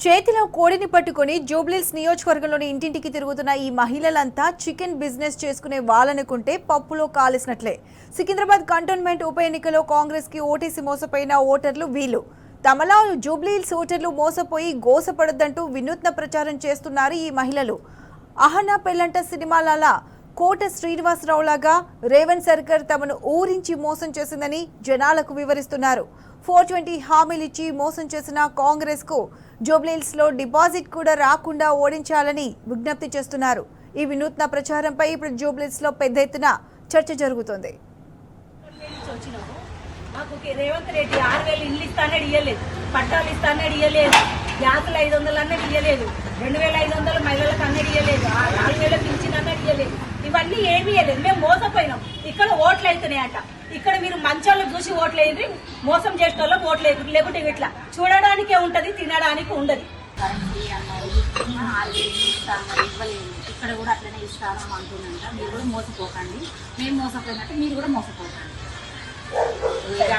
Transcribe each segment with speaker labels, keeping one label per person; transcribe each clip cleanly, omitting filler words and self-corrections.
Speaker 1: చేతిలో కోడిని పట్టుకుని జూబ్లీహిల్స్ నియోజకవర్గంలోని ఇంటింటికి తిరుగుతున్న ఈ మహిళలంతా చికెన్ బిజినెస్ చేసుకునే వాళ్ళనుకుంటే పప్పులో కాలిసినట్లే. సికింద్రాబాద్ కంటోన్మెంట్ ఉప ఎన్నికలో కాంగ్రెస్ కి ఓటేసి మోసపోయిన ఓటర్లు వీళ్ళు. తమలా జూబ్లీహిల్స్ ఓటర్లు మోసపోయి గోసపడొద్దంటూ వినూత్న ప్రచారం చేస్తున్నారు ఈ మహిళలు. అహనా పెళ్లంట సినిమాల కోట శ్రీనివాసరావులాగా రేవంత్ సర్కార్ తమను ఊరించి మోసం చేసిందని జనాలకు వివరిస్తున్నారు. 420 హామీలిచ్చి మోసం చేసిన కాంగ్రెస్ కు జూబ్లీహిల్స్ లో డిపాజిట్ కూడా రాకుండా ఓడించాలని విజ్ఞప్తి చేస్తున్నారు. ఈ వినూత్న ప్రచారంపై ఇప్పుడు జూబ్లీహిల్స్ లో పెద్ద ఎత్తున చర్చ జరుగుతోంది.
Speaker 2: రేవంత్ రెడ్డి 6,000 ఇల్లు ఇస్తానని ఇయ్యలేదు, పట్టాలు ఇస్తానని ఇయ్యలేదు, గ్యాసులు 500 అన్నది ఇయ్యలేదు, 2,500 మహిళలకు అన్నది ఇయ్యలేదు, 4,000 పింఛన్ అన్నది ఇయ్యలేదు. ఇవన్నీ ఏమీ ఇయ్యలేదు. మేము మోసపోయినాం. ఇక్కడ ఓట్లు అవుతున్నాయట. ఇక్కడ మీరు మంచోళ్ళు చూసి ఓట్లు వేయండి, మోసం చేసిన వాళ్ళకి ఓట్లు వేయరు. లేకుంటే ఇట్లా చూడడానికే ఉంటది, తినడానికి ఉండదు.
Speaker 3: ఇక్కడ కూడా అట్లనే ఇస్తాను అంటున్నంట. మీరు కూడా మోసపోకండి, మేము మోసపోయినట్టు మీరు కూడా మోసపోకండి.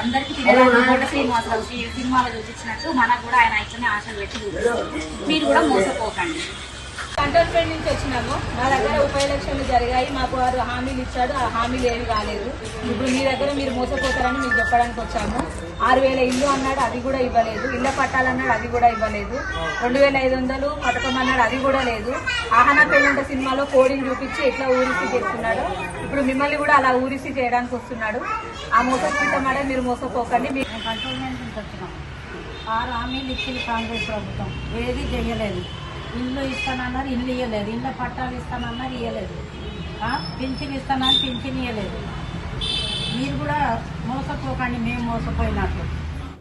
Speaker 3: అందరికి తినడానికి కోట శ్రీనివాసరావు సినిమాలో చూపించినట్టు మనకు కూడా ఆయన ఇట్లనే ఆశలు పెట్టి చూపిస్తారు. మీరు కూడా మోసపోకండి.
Speaker 2: కంటోన్మెంట్ నుంచి వచ్చినాము. మా దగ్గర ఉప ఎలక్షన్లు జరిగాయి. మాకు వారు హామీలు ఇచ్చాడు, ఆ హామీలు ఏమి కాలేదు. ఇప్పుడు మీ దగ్గర మీరు మోసపోతారని మీకు చెప్పడానికి వచ్చాము. 6,000 ఇల్లు అన్నాడు, అది కూడా ఇవ్వలేదు. ఇళ్ల పట్టాలన్నాడు, అది కూడా ఇవ్వలేదు. 2,500 పథకం అన్నాడు, అది కూడా లేదు. ఆహనా పెళ్లంట సినిమాలో కోడిని చూపించి ఎట్లా ఊరిసి చేస్తున్నాడు. ఇప్పుడు మిమ్మల్ని కూడా అలా ఊరిసి చేయడానికి వస్తున్నాడు. ఆ మోసపోతామడే మీరు మోసపోకండి.
Speaker 3: కంటోన్మెంట్ నుంచి వచ్చినాం. 6 హామీలు ఇచ్చింది కాంగ్రెస్ ప్రభుత్వం, ఏది చేయలేదు. ఇల్లు ఇస్తానన్నారు, ఇల్లు ఇవ్వలేదు. ఇళ్ళ పట్టాలు ఇస్తానన్నారు, ఇవ్వలేదు. పింఛన్ ఇస్తానని పింఛన్ ఇవ్వలేదు. మీరు కూడా మోసపోకండి, మేము మోసపోయినట్లు.